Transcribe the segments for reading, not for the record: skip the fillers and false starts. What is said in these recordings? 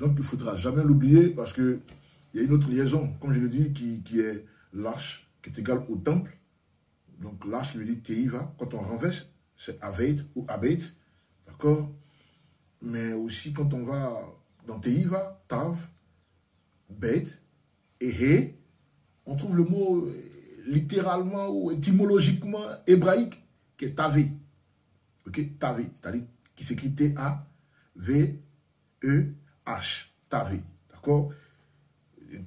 Donc, il ne faudra jamais l'oublier parce qu'il y a une autre liaison, comme je le dis, qui est l'arche, qui est égale au temple. Donc, l'arche qui veut dire Teiva. Quand on renverse, c'est Aveit ou Abeit. D'accord? Mais aussi, quand on va dans Teiva, Tav, Beit et He, on trouve le mot littéralement ou étymologiquement hébraïque qui est Tavé. Ok? Tavé, c'est-à-dire qui s'écrit T-A-V-E-H. Tavé. D'accord?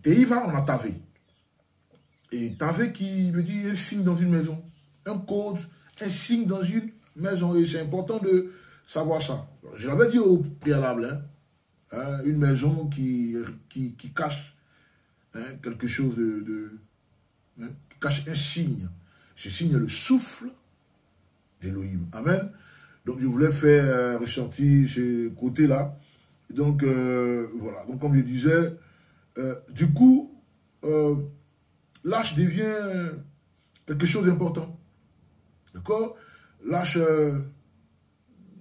Teiva, on a Tavé. Et Tavé qui veut dire un signe dans une maison. Un code, un signe dans une maison. Et c'est important de savoir ça. Je l'avais dit au préalable, hein, une maison qui cache quelque chose qui cache un signe. Ce signe est le souffle d'Elohim. Amen. Donc je voulais faire ressortir ce côté-là. Donc voilà. Donc comme je disais, du coup, l'arche devient quelque chose d'important. D'accord? L'arche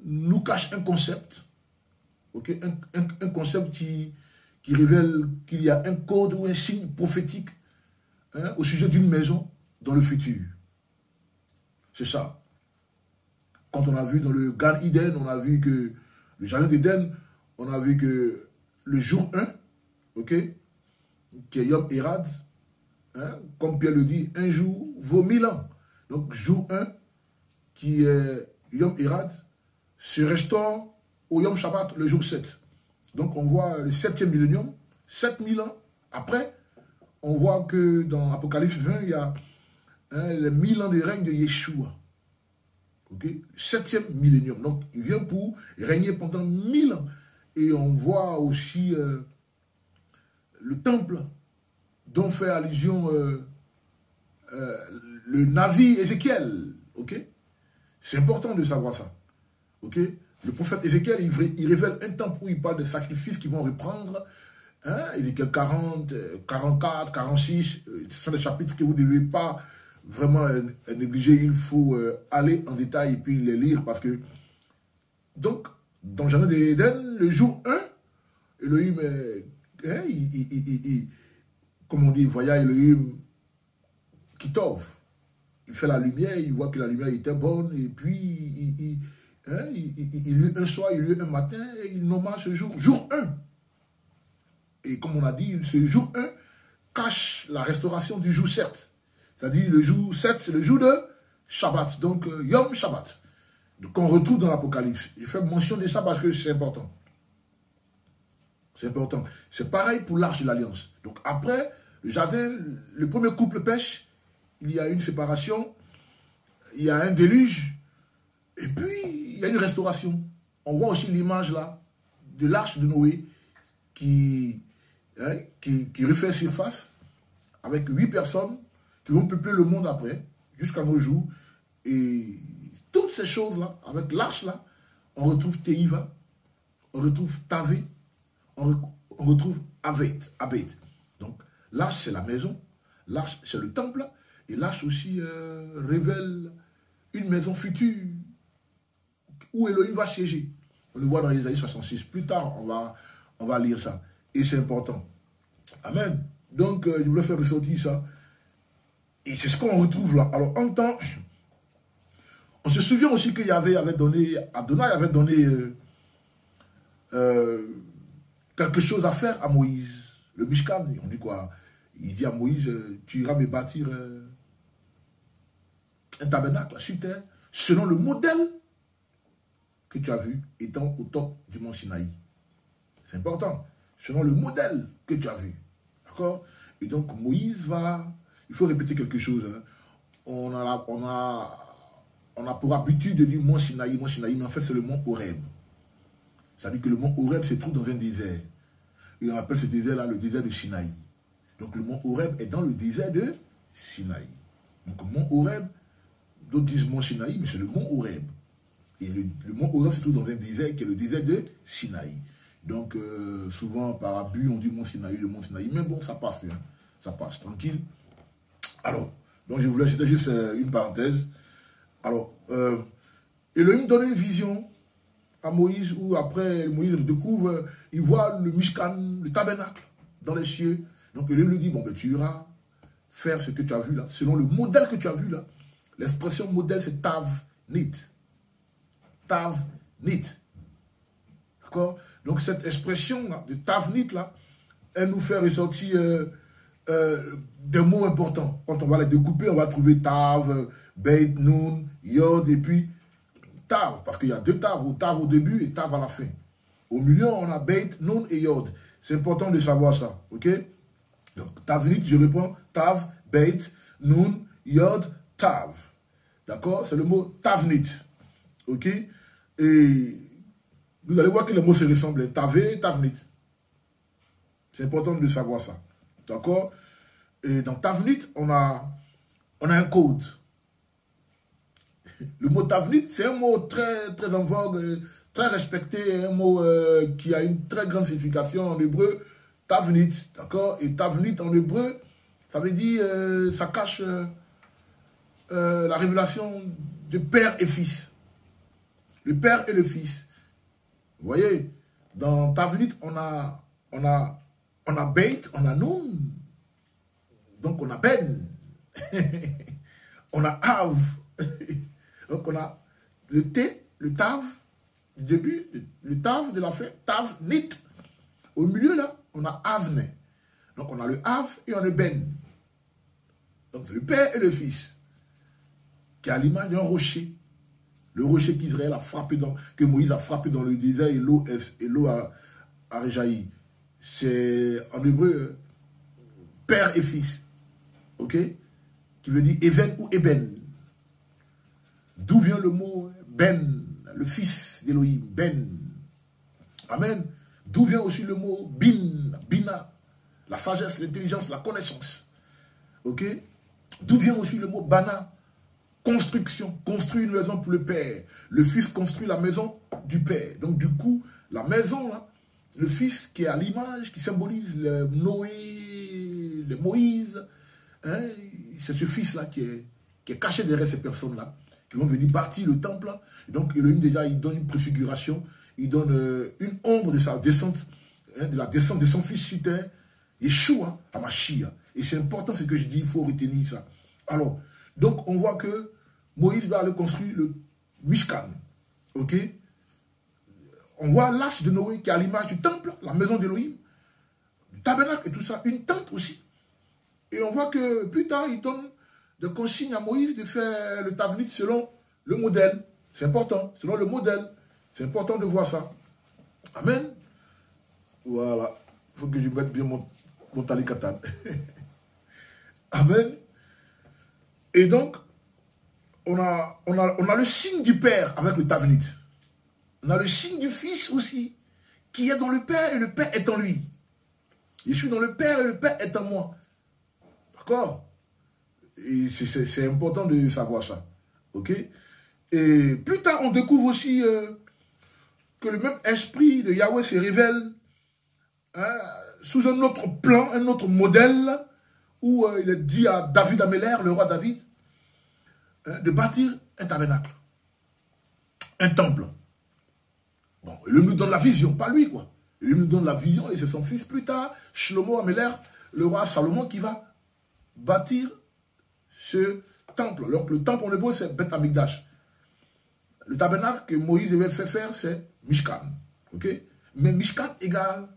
nous cache un concept. Okay? Un concept qui révèle qu'il y a un code ou un signe prophétique au sujet d'une maison dans le futur. C'est ça. Quand on a vu dans le Gan Eden, on a vu que le jardin d'Éden, on a vu que le jour 1, ok, qui est Yom Erad, comme Pierre le dit, un jour vaut 1000 ans. Donc jour 1, qui est Yom Erad, se restaure au Yom Shabbat le jour 7. Donc on voit le 7e millénium, 7000 ans après, on voit que dans Apocalypse 20, il y a les 1000 ans de règne de Yeshua. Okay? 7e millénium. Donc il vient pour régner pendant 1000 ans. Et on voit aussi le temple dont fait allusion le Navi Ézéchiel. Okay? C'est important de savoir ça. Okay? Le prophète Ézéchiel, il révèle un temple où il parle de sacrifices qui vont reprendre. Ézéchiel 40, 44, 46, ce sont des chapitres que vous ne devez pas vraiment négliger. Il faut aller en détail et puis les lire parce que, donc, dans le jardin d'Éden, le jour 1, Elohim, comme on dit, voya Elohim Kitov. Il fait la lumière, il voit que la lumière était bonne, et puis il eut un soir, il eut un matin, et il nomma ce jour, jour 1. Et comme on a dit, ce jour 1 cache la restauration du jour 7. C'est-à-dire le jour 7, c'est le jour de Shabbat, donc Yom Shabbat. Donc on retrouve dans l'Apocalypse. Je fais mention de ça parce que c'est important. C'est important. C'est pareil pour l'arche de l'Alliance. Donc après, le jardin, le premier couple pêche, il y a une séparation, il y a un déluge, et puis il y a une restauration. On voit aussi l'image là de l'arche de Noé qui refait surface avec 8 personnes qui vont peupler le monde après, jusqu'à nos jours. Et toutes ces choses-là, avec l'arche là, on retrouve Teiva, on retrouve Tavé, on retrouve Abeit. Donc l'arche c'est la maison, l'arche c'est le temple, et l'arche aussi révèle une maison future où Elohim va siéger. On le voit dans Isaïe 66. Plus tard, on va lire ça. Et c'est important. Amen. Donc, je voulais faire ressortir ça. Et c'est ce qu'on retrouve là. Alors, en temps, on se souvient aussi qu'il avait donné, Adonai avait donné quelque chose à faire à Moïse. Le Mishkan, on dit quoi? Il dit à Moïse, tu iras me bâtir un tabernacle sur terre, selon le modèle que tu as vu étant au top du mont Sinaï. C'est important. Selon le modèle que tu as vu. D'accord? Et donc Moïse va... Il faut répéter quelque chose. Hein. On a pour habitude de dire mont Sinaï, mais en fait c'est le mont Horeb. C'est-à-dire que le mont Horeb se trouve dans un désert. Et on appelle ce désert-là le désert de Sinaï. Donc le mont Horeb est dans le désert de Sinaï. Donc le mont Horeb, d'autres disent mont Sinaï, mais c'est le mont Horeb. Et le mont Horeb se trouve dans un désert qui est le désert de Sinaï. Donc souvent par abus on dit mont Sinaï, le mont Sinaï. Mais bon, ça passe, hein. Ça passe, tranquille. Alors, donc je voulais, c'était juste une parenthèse. Alors, Elohim donne une vision à Moïse, où après Moïse le découvre, il voit le Mishkan, le tabernacle, dans les cieux. Donc Elohim lui dit, bon, ben, tu iras faire ce que tu as vu là, selon le modèle que tu as vu là. L'expression modèle, c'est Tav-Nit. Tav-Nit. D'accord? Donc cette expression là, de Tav-Nit là, elle nous fait ressortir des mots importants. Quand on va les découper, on va trouver Tav, Beit, Nun, Yod, et puis Tav, parce qu'il y a deux Tav au début et Tav à la fin. Au milieu, on a Beit, Nun et Yod. C'est important de savoir ça, ok? Donc, Tav-Nit, je reprends, Tav, Beit, Nun, Yod, Tav. D'accord? C'est le mot Tav-Nit, ok? Et vous allez voir que les mots se ressemblent, Tavé et Tav-Nit. C'est important de savoir ça. D'accord? Et dans Tav-Nit, on a un code. Le mot Tav-Nit, c'est un mot très, très en vogue, très respecté, un mot qui a une très grande signification en hébreu. Tav-Nit, d'accord? Et Tav-Nit en hébreu, ça veut dire, ça cache la révélation de père et fils. Le père et le fils. Vous voyez, dans Tav-Nit, on a Beit, on a Nun. Donc on a Ben. On a Av. Donc on a le T, le Tav, du début, le Tav de la fin, Tav-Nit. Au milieu là, on a Avne. Donc on a le Av et on a le Ben. Donc le père et le fils. Qui est à l'image d'un rocher. Le rocher qu'Israël a frappé que Moïse a frappé dans le désert et l'eau a réjailli. C'est en hébreu père et fils. Ok? Qui veut dire Even ou Eben. D'où vient le mot Ben, le fils d'Élohim, Ben. Amen. D'où vient aussi le mot Bin, Bina, la sagesse, l'intelligence, la connaissance. Ok? D'où vient aussi le mot Bana, construction, construire une maison pour le père. Le fils construit la maison du père. Donc du coup, la maison, là, le fils qui est à l'image, qui symbolise le Noé, le Moïse, hein, c'est ce fils-là qui est caché derrière ces personnes-là, qui vont venir bâtir le temple. Là. Donc Elohim déjà, il donne une préfiguration, il donne une ombre de sa descente, hein, de la descente de son fils sur terre, Yeshua, à Mashiach. Et c'est important ce que je dis, il faut retenir ça. Alors, donc on voit que Moïse va aller construire le Mishkan. Ok? On voit l'arche de Noé qui est à l'image du temple, la maison d'Élohim, du tabernacle et tout ça, une tente aussi. Et on voit que plus tard, il donne des consignes à Moïse de faire le Tav-Nit selon le modèle. C'est important, selon le modèle. C'est important de voir ça. Amen. Voilà. Il faut que je mette bien mon talikatan. Amen. Et donc, on a le signe du Père avec le Tav-Nit. On a le signe du Fils aussi, qui est dans le Père et le Père est en lui. Je suis dans le Père et le Père est en moi. D'accord? Et c'est important de savoir ça. Ok? Et plus tard, on découvre aussi que le même esprit de Yahweh se révèle sous un autre plan, un autre modèle, où il est dit à David Améler, le roi David, de bâtir un tabernacle, un temple. Bon, il nous donne la vision, pas lui, quoi. Il nous donne la vision et c'est son fils plus tard, Shlomo Améler, le roi Salomon, qui va bâtir ce temple. Donc le temple en hébreu, c'est Beth Amikdash. Le tabernacle que Moïse avait fait faire, c'est Mishkan. Ok? Mais Mishkan égale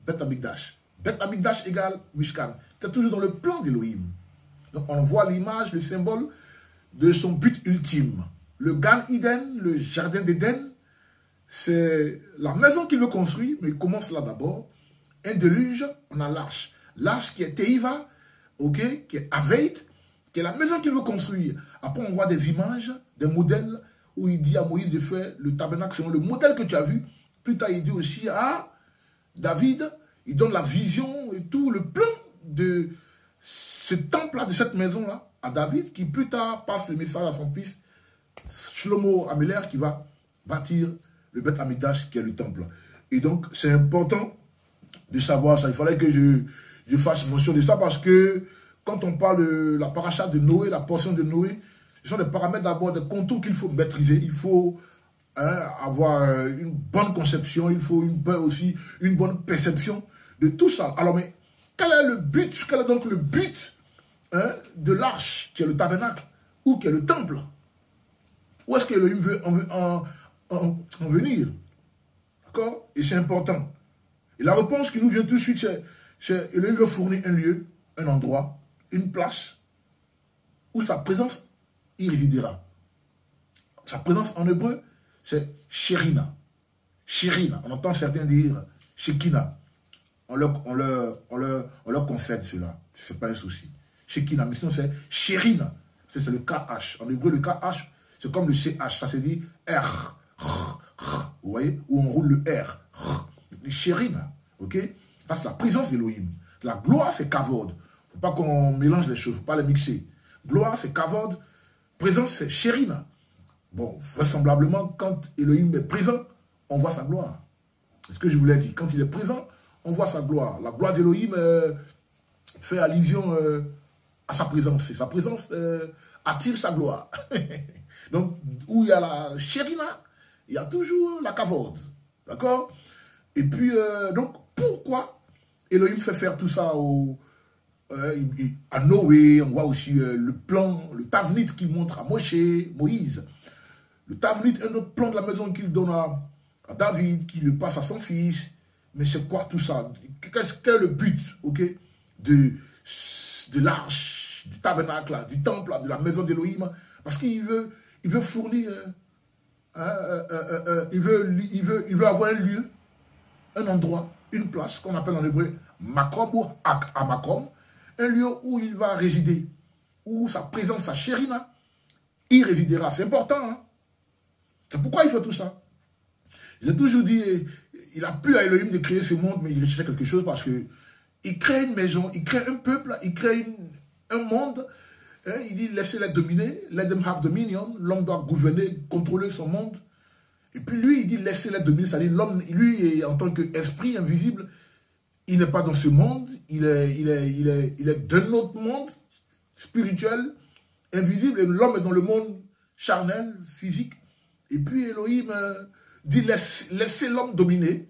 Beth Amikdash. Beth Amikdash égale Mishkan. C'est toujours dans le plan d'Élohim. Donc on voit l'image, le symbole de son but ultime. Le Gan Eden, le jardin d'Éden, c'est la maison qu'il veut construire, mais il commence là d'abord. Un déluge, on a l'arche. L'arche qui est Teiva, ok, qui est Aveit, qui est la maison qu'il veut construire. Après, on voit des images, des modèles, où il dit à Moïse de faire le tabernacle selon le modèle que tu as vu. Plus tard, il dit aussi à David, il donne la vision et tout, le plan de ce temple-là, de cette maison-là, à David, qui plus tard passe le message à son fils, Shlomo Améler, qui va bâtir le Beth Amikdash, qui est le temple. Et donc, c'est important de savoir ça. Il fallait que je fasse mention de ça, parce que quand on parle de la paracha de Noé, la portion de Noé, ce sont des paramètres d'abord, des contours qu'il faut maîtriser. Il faut avoir une bonne conception, il faut aussi une bonne perception de tout ça. Alors, mais quel est le but, quel est donc le but de l'arche, qui est le tabernacle, ou qui est le temple? Où est-ce qu'Élohim veut en venir? D'accord? Et c'est important. Et la réponse qui nous vient tout de suite, c'est Élohim veut fournir un lieu, un endroit, une place, où sa présence y résidera. Sa présence en hébreu, c'est Shérina. Shérina. On entend certains dire Shekinah. On leur concède cela. Ce n'est pas un souci. Shekinah. Mais sinon, c'est Shérina. C'est le KH. En hébreu, le KH, c'est comme le CH. Ça se dit R. Vous voyez? Où on roule le R. Shérina. Ok? Ça, c'est la présence d'Élohim. La gloire, c'est Kavod. Il ne faut pas qu'on mélange les choses. Il ne faut pas les mixer. Gloire, c'est Kavod. Présence, c'est Shérina. Bon, vraisemblablement, quand Elohim est présent, on voit sa gloire. C'est ce que je vous l'ai dit. Quand il est présent, on voit sa gloire. La gloire d'Elohim fait allusion à sa présence. Et sa présence attire sa gloire. Donc, où il y a la Shérina, il y a toujours la Kavod. D'accord? Et puis, donc, pourquoi Elohim fait faire tout ça à Noé? On voit aussi le plan, le Tavnit qu'il montre à Moïse. Le Tavnit, un autre plan de la maison qu'il donne à David, qui le passe à son fils. Mais c'est quoi tout ça? Quel est le but, ok, de l'arche, du tabernacle, du temple, de la maison d'Élohim? Parce qu'il veut fournir, il veut avoir un lieu, un endroit, une place, qu'on appelle en hébreu Makom ou Amakom, un lieu où il va résider, où sa présence, sa Shérina, y résidera. C'est important, hein? C'est pourquoi il fait tout ça. J'ai toujours dit, il a plu à Elohim de créer ce monde, mais il recherchait quelque chose parce que il crée une maison, il crée un peuple, il crée un monde. Il dit, laissez-les dominer, let them have dominion. L'homme doit gouverner, contrôler son monde. Et puis lui, il dit, laissez-les dominer. C'est-à-dire, l'homme, lui, en tant qu'esprit invisible, il n'est pas dans ce monde, il est d'un autre monde spirituel, invisible, et l'homme est dans le monde charnel, physique. Et puis Elohim dit, laissez l'homme dominer,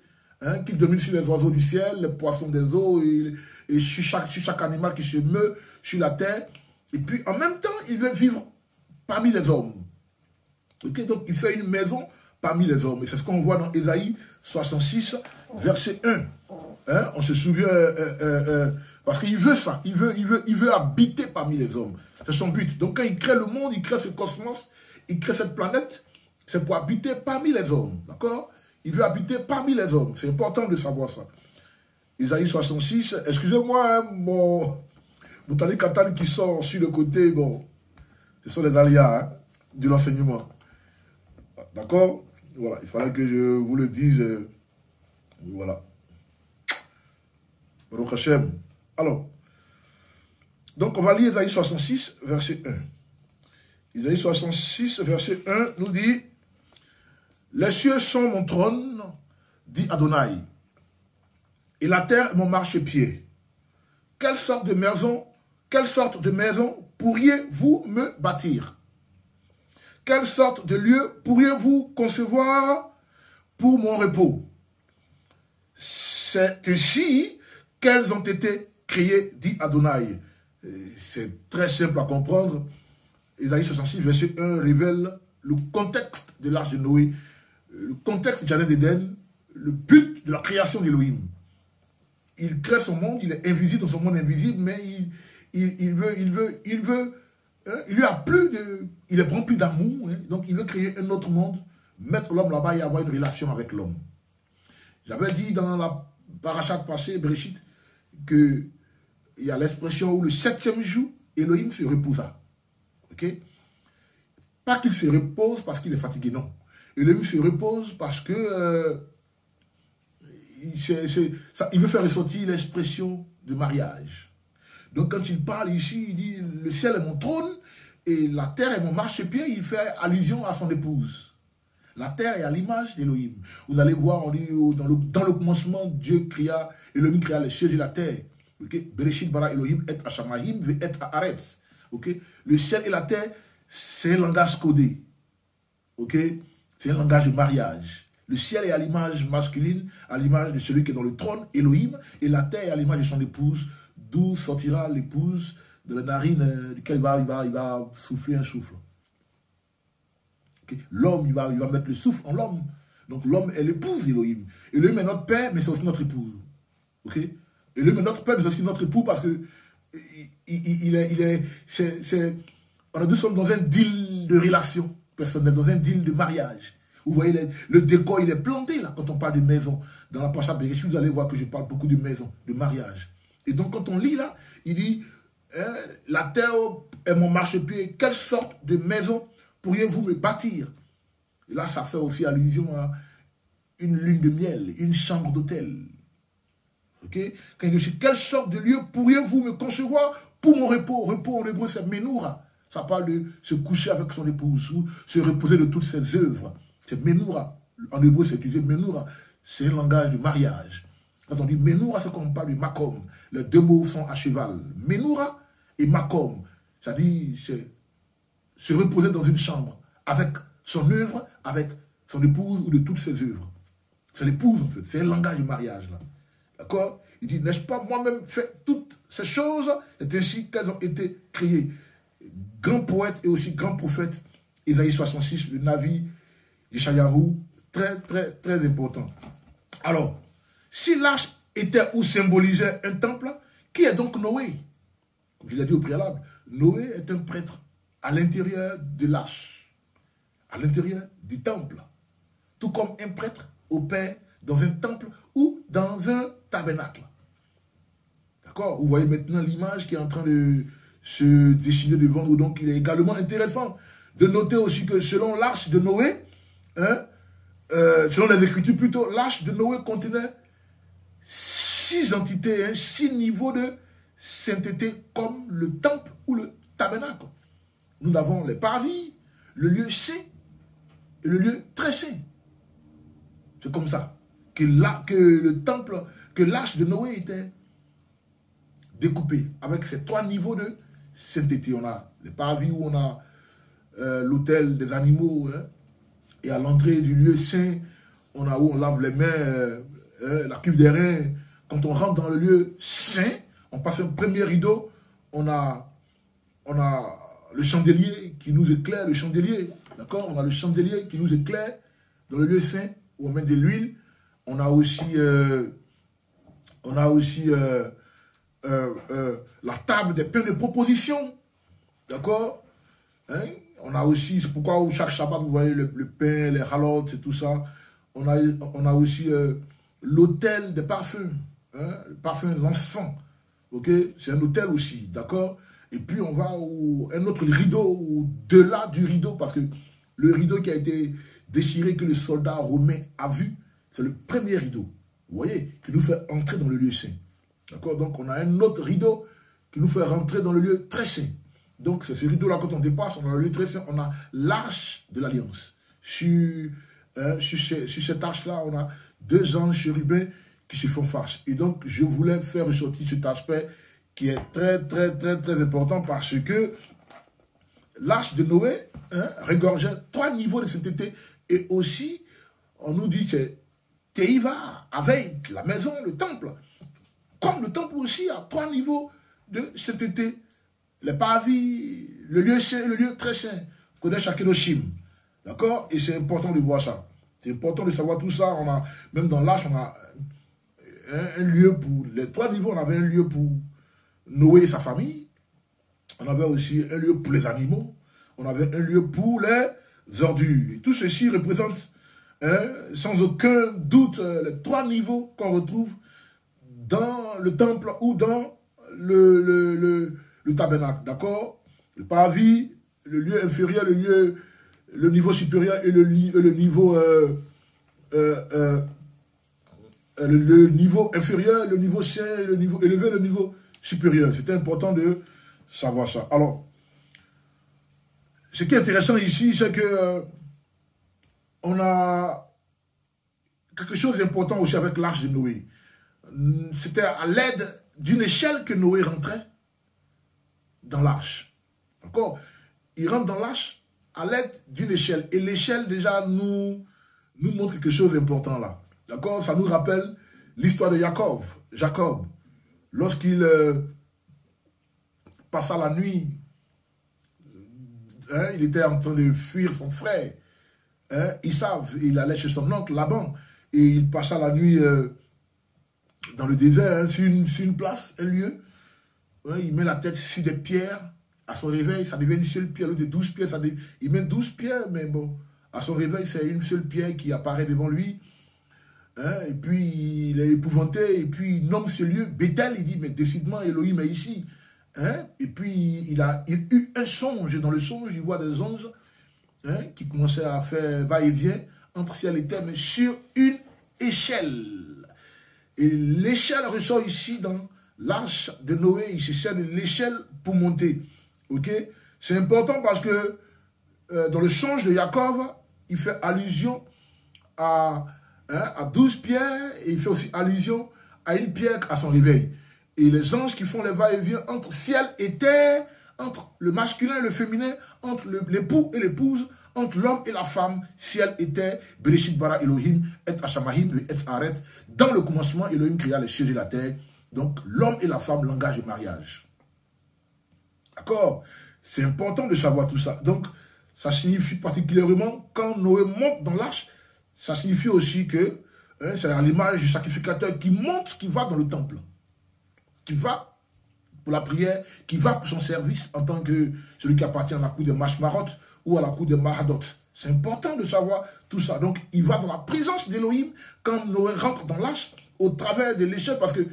qu'il domine sur les oiseaux du ciel, les poissons des eaux, et sur chaque animal qui se meut sur la terre. Et puis en même temps, il veut vivre parmi les hommes. Okay? Donc il fait une maison parmi les hommes. Et c'est ce qu'on voit dans Ésaïe 66, verset 1. On se souvient, parce qu'il veut ça, il veut habiter parmi les hommes. C'est son but. Donc quand il crée le monde, il crée ce cosmos, il crée cette planète, c'est pour habiter parmi les hommes. D'accord? Il veut habiter parmi les hommes. C'est important de savoir ça. Ésaïe 66, excusez-moi, mon Tani Katan qui sort sur le côté, bon, ce sont les aléas de l'enseignement. D'accord? Voilà, il fallait que je vous le dise. Voilà. Baruch Hashem. Alors, donc on va lire Ésaïe 66, verset 1. Ésaïe 66, verset 1 nous dit, « Les cieux sont mon trône, dit Adonai, et la terre est mon marchepied. Quelle sorte de maison pourriez-vous me bâtir? Quelle sorte de lieu pourriez-vous concevoir pour mon repos? C'est ainsi qu'elles ont été créées, dit Adonai. » C'est très simple à comprendre. Ésaïe 66, verset 1 révèle le contexte de l'arche de Noé, le contexte du jardin d'Éden, le but de la création d'Élohim. Il crée son monde, il est invisible dans son monde invisible, mais il lui a plu il est rempli d'amour, donc il veut créer un autre monde, mettre l'homme là-bas et avoir une relation avec l'homme. J'avais dit dans la paracha passée, Bereshit, qu'il y a l'expression où le 7e jour, Elohim se reposa. Ok? Pas qu'il se repose parce qu'il est fatigué, non. Elohim se repose parce que il veut faire ressortir l'expression de mariage. Donc quand il parle ici, il dit, le ciel est mon trône et la terre est mon marchepied, il fait allusion à son épouse. La terre est à l'image d'Elohim. Vous allez voir, on dit, dans le commencement, Dieu créa, Elohim créa les cieux et la terre. Okay? Bereshit bara Elohim et Hashamayim ve et Haaretz. Okay? Le ciel et la terre, c'est un langage codé. Okay? C'est un langage de mariage. Le ciel est à l'image masculine, à l'image de celui qui est dans le trône, Elohim, et la terre est à l'image de son épouse, d'où sortira l'épouse de la narine duquel il va souffler un souffle. Okay. L'homme, il va mettre le souffle en l'homme. Donc l'homme est l'épouse d'Elohim. Elohim est notre père, mais c'est aussi notre épouse. Okay. Elohim est notre père, mais c'est aussi notre époux parce que nous sommes dans un deal de relation personnelle, dans un deal de mariage. Vous voyez, le décor, il est planté là, quand on parle de maison. Dans la Pacha Bereshit, vous allez voir que je parle beaucoup de maison, de mariage. Et donc, quand on lit là, il dit, la terre est mon marchepied, quelle sorte de maison pourriez-vous me bâtir? Et là, ça fait aussi allusion à une lune de miel, une chambre d'hôtel. Ok? Quand il dit, quelle sorte de lieu pourriez-vous me concevoir pour mon repos? Repos en hébreu, c'est Menoura. Ça parle de se coucher avec son épouse ou se reposer de toutes ses œuvres. C'est Menoura. En hébreu, c'est utilisé Menoura. C'est un langage de mariage. Quand on dit Menoura, c'est comme on parle du Makom. Les deux mots sont à cheval. Menoura et Makom. C'est-à-dire, c'est se reposer dans une chambre avec son œuvre, avec son épouse ou de toutes ses œuvres. C'est l'épouse, en fait. C'est un langage de mariage, là. D'accord? Il dit, n'ai-je pas moi-même fait toutes ces choses? C'est ainsi qu'elles ont été créées. Grand poète et aussi grand prophète, Isaïe 66, le Navi, Yeshayahu, très, très, très important. Alors, si l'arche était ou symbolisait un temple, qui est donc Noé? Comme je l'ai dit au préalable, Noé est un prêtre à l'intérieur de l'arche, à l'intérieur du temple. Tout comme un prêtre opère dans un temple ou dans un tabernacle. D'accord? Vous voyez maintenant l'image qui est en train de se dessiner devant nous. Donc, il est également intéressant de noter aussi que selon l'arche de Noé, selon les Écritures plutôt, l'arche de Noé contenait 6 entités, 6 niveaux de sainteté comme le temple ou le tabernacle. Nous avons les parvis, le lieu saint et le lieu très saint. C'est comme ça que le temple, que l'arche de Noé était découpé avec ces 3 niveaux de sainteté. On a les parvis où on a l'autel des animaux, et à l'entrée du lieu saint, on a où on lave les mains, la cuve des reins. Quand on rentre dans le lieu saint, on passe un premier rideau, on a le chandelier qui nous éclaire, le chandelier, d'accord? On a le chandelier qui nous éclaire dans le lieu saint, où on met de l'huile. On a aussi la table des pains de proposition, d'accord? Hein? On a aussi, c'est pourquoi chaque Shabbat, vous voyez le pain, les halotes, et tout ça. On a aussi l'autel des parfums, hein? Le parfum, l'encens, ok? C'est un autel aussi, d'accord? Et puis on va un autre rideau, au-delà du rideau, parce que le rideau qui a été déchiré, que le soldat romain a vu, c'est le premier rideau, vous voyez, qui nous fait entrer dans le lieu saint. D'accord? Donc on a un autre rideau qui nous fait rentrer dans le lieu très saint. Donc c'est ce rideau-là, quand on dépasse, on a le lieu très saint, on a l'arche de l'alliance. Sur cette arche-là, on a 2 anges chérubins qui se font face. Et donc je voulais faire ressortir cet aspect qui est très, très, très, très important parce que l'arche de Noé regorgeait 3 niveaux de sainteté. Et aussi, on nous dit que Teiva, avec la maison, le temple, comme le temple aussi a 3 niveaux de sainteté. Les parvis, le lieu saint, le lieu très saint. Kodesh HaKadoshim. D'accord? Et c'est important de voir ça. C'est important de savoir tout ça. On a, même dans l'arche, on a un lieu pour les 3 niveaux. On avait un lieu pour Noé et sa famille. On avait aussi un lieu pour les animaux. On avait un lieu pour les ordures. Et tout ceci représente, sans aucun doute, les 3 niveaux qu'on retrouve dans le temple ou dans le tabernacle. D'accord? Le parvis, le lieu inférieur, le niveau supérieur et le niveau le niveau inférieur, le niveau saint, le niveau élevé, le niveau supérieur. C'était important de savoir ça. Alors, ce qui est intéressant ici, c'est que on a quelque chose d'important aussi avec l'arche de Noé. C'était à l'aide d'une échelle que Noé rentrait dans l'arche. D'accord? Il rentre dans l'arche à l'aide d'une échelle. Et l'échelle, déjà, nous montre quelque chose d'important là. D'accord? Ça nous rappelle l'histoire de Jacob. Jacob, lorsqu'il passa la nuit, il était en train de fuir son frère. Il allait chez son oncle Laban. Et il passa la nuit dans le désert, sur une place, un lieu. Il met la tête sur des pierres. À son réveil, ça devient une seule pierre. Au lieu de 12 pierres, il met 12 pierres, mais bon, à son réveil, c'est une seule pierre qui apparaît devant lui. Et puis, il est épouvanté, et puis il nomme ce lieu Bethel. Il dit, mais décidément, Elohim est ici. Et puis, il a eu un songe. Dans le songe, il voit des anges qui commençaient à faire va-et-vient entre ciel et terre, mais sur une échelle. Et l'échelle ressort ici dans l'arche de Noé. Il se sert de l'échelle pour monter. Ok? C'est important parce que dans le songe de Jacob, il fait allusion à 12 pierres et il fait aussi allusion à une pierre à son réveil. Et les anges qui font les va-et-vient entre ciel et terre, entre le masculin et le féminin, entre l'époux et l'épouse, entre l'homme et la femme, ciel et terre, Bereshit bara Elohim, et Hashamahim, et Aret. Dans le commencement, Elohim créa les cieux et la terre. Donc, l'homme et la femme, langage de mariage. D'accord? C'est important de savoir tout ça. Donc, ça signifie particulièrement, quand Noé monte dans l'arche, ça signifie aussi que c'est à l'image du sacrificateur qui monte, qui va dans le temple. Qui va pour la prière, qui va pour son service en tant que celui qui appartient à la cour des Mashmarot ou à la cour des Mahadot. C'est important de savoir tout ça. Donc, il va dans la présence d'Elohim quand Noé rentre dans l'arche au travers de l'échelle, parce que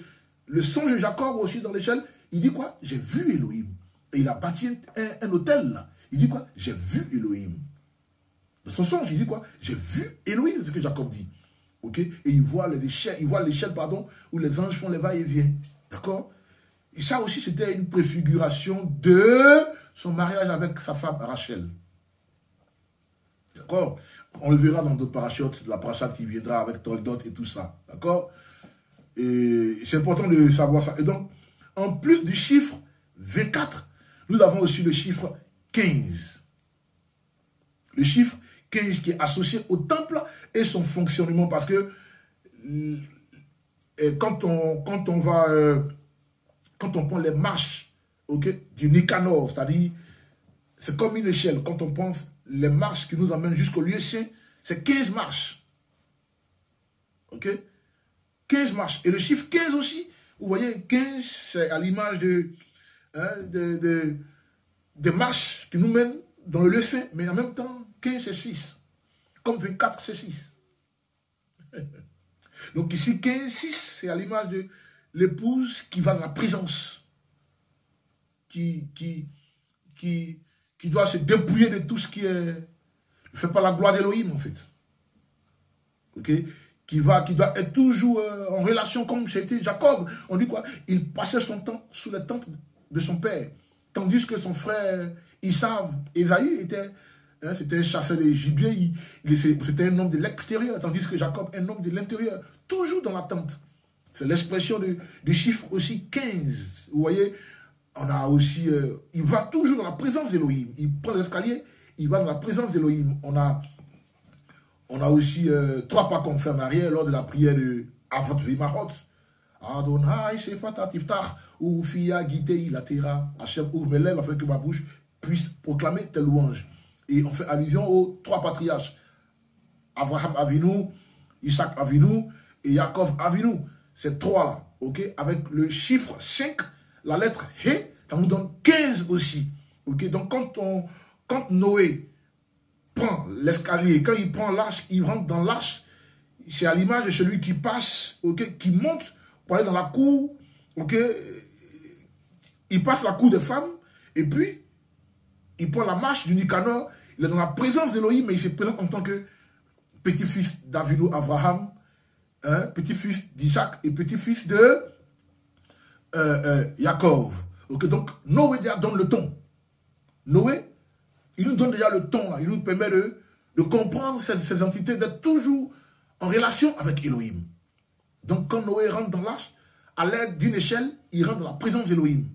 le songe de Jacob aussi dans l'échelle, il dit quoi? J'ai vu Elohim. Et il a bâti un hôtel là. Il dit quoi? J'ai vu Elohim. Dans son songe, il dit quoi? J'ai vu Elohim, c'est ce que Jacob dit. Ok? Et il voit l'échelle, pardon, où les anges font les va-et-vient. D'accord? Et ça aussi, c'était une préfiguration de son mariage avec sa femme Rachel. D'accord? On le verra dans d'autres parachutes, la parachute qui viendra avec Toldot et tout ça. D'accord? Et c'est important de savoir ça. Et donc, en plus du chiffre 24, nous avons aussi le chiffre 15. Le chiffre 15 qui est associé au temple et son fonctionnement. Parce que quand on prend les marches, okay, du Nicanor, c'est-à-dire, c'est comme une échelle. Quand on pense les marches qui nous amènent jusqu'au lieu saint, c'est 15 marches. Ok? 15 marches. Et le chiffre 15 aussi, vous voyez, 15, c'est à l'image des marches qui nous mènent dans le lieu saint, mais en même temps, 15 c'est 6. Comme 24 c'est 6. Donc ici, 15, 6, c'est à l'image de l'épouse qui va dans la présence, qui doit se dépouiller de tout ce qui est... ne fait pas la gloire d'Elohim, en fait. Ok? Qui doit être toujours en relation comme c'était Jacob. On dit quoi? Il passait son temps sous les tentes de son père. Tandis que son frère Esaü était un chasseur de gibier. C'était un homme de l'extérieur. Tandis que Jacob, un homme de l'intérieur. Toujours dans la tente. C'est l'expression du chiffre aussi 15. Vous voyez, on a aussi... il va toujours dans la présence d'Elohim. Il prend l'escalier, il va dans la présence d'Elohim. On a aussi 3 pas qu'on fait en arrière lors de la prière de Avot Vimahot. Adonai Shefata Tiftach, ou Fia Gitei Latera. Hachem ouvre mes lèvres afin que ma bouche puisse proclamer tes louanges. Et on fait allusion aux 3 patriarches. Abraham Avinu, Isaac Avinu et Yaakov Avinu. Ces 3 là, ok? Avec le chiffre 5, la lettre He, ça nous donne 15 aussi. Ok? Donc quand Noé prend l'escalier, quand il prend l'arche, il rentre dans l'arche, c'est à l'image de celui qui passe, ok, qui monte pour aller dans la cour, ok, il passe la cour des femmes, et puis, il prend la marche du Nicanor, il est dans la présence d'Elohim, mais il se présente en tant que petit-fils d'Avinu Abraham, petit-fils d'Isaac et petit-fils de Jacob. Ok, donc, Noé donne le ton. Noé, il nous donne déjà le ton, là. Il nous permet de comprendre ces entités, d'être toujours en relation avec Elohim. Donc quand Noé rentre dans l'arche, à l'aide d'une échelle, il rentre dans la présence d'Elohim.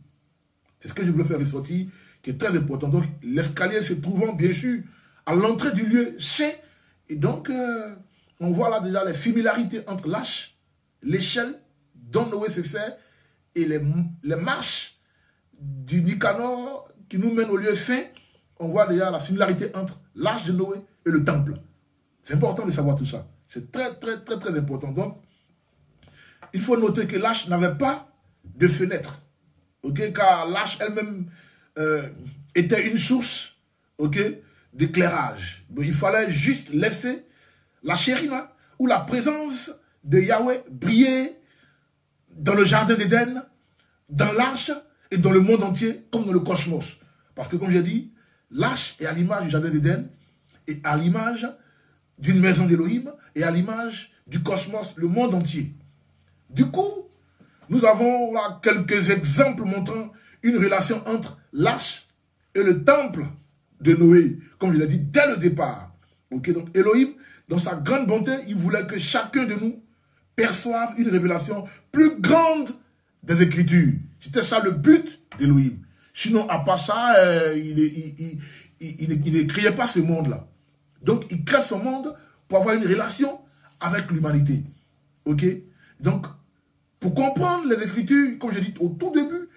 C'est ce que je voulais faire ressortir, qui est très important. Donc, l'escalier se trouvant, bien sûr, à l'entrée du lieu saint. Et donc, on voit là déjà les similarités entre l'arche, l'échelle dont Noé s'est fait, et les marches du Nicanor qui nous mènent au lieu saint. On voit déjà la similarité entre l'arche de Noé et le temple. C'est important de savoir tout ça. C'est très, très, très, très important. Donc, il faut noter que l'arche n'avait pas de fenêtre. Okay, car l'arche elle-même était une source, okay, d'éclairage. Donc il fallait juste laisser la chérina ou la présence de Yahweh briller dans le jardin d'Éden, dans l'arche et dans le monde entier, comme dans le cosmos. Parce que comme j'ai dit, l'arche est à l'image du jardin d'Éden et à l'image d'une maison d'Élohim et à l'image du cosmos, le monde entier. Du coup, nous avons là quelques exemples montrant une relation entre l'arche et le temple de Noé, comme je l'ai dit dès le départ. Okay, donc Elohim, dans sa grande bonté, il voulait que chacun de nous perçoive une révélation plus grande des Écritures. C'était ça le but d'Elohim. Sinon, à part ça, il ne créait pas ce monde-là. Donc, il crée ce monde pour avoir une relation avec l'humanité. Ok? Donc, pour comprendre les Écritures, comme j'ai dit au tout début,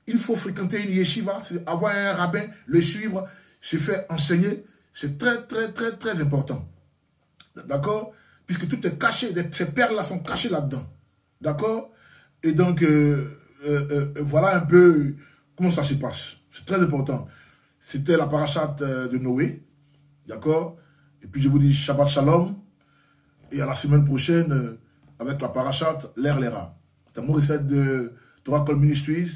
il faut fréquenter une yeshiva, avoir un rabbin, le suivre, se faire enseigner. C'est très, très, très, très important. D'accord? Puisque tout est caché, ces perles-là sont cachées là-dedans. D'accord? Et donc, voilà un peu comment ça se passe. C'est très important. C'était la parachate de Noé. D'accord? Et puis je vous dis Shabbat Shalom. Et à la semaine prochaine, avec la parachate, l'air l'era. C'est un mot recette de Torah Call Ministries.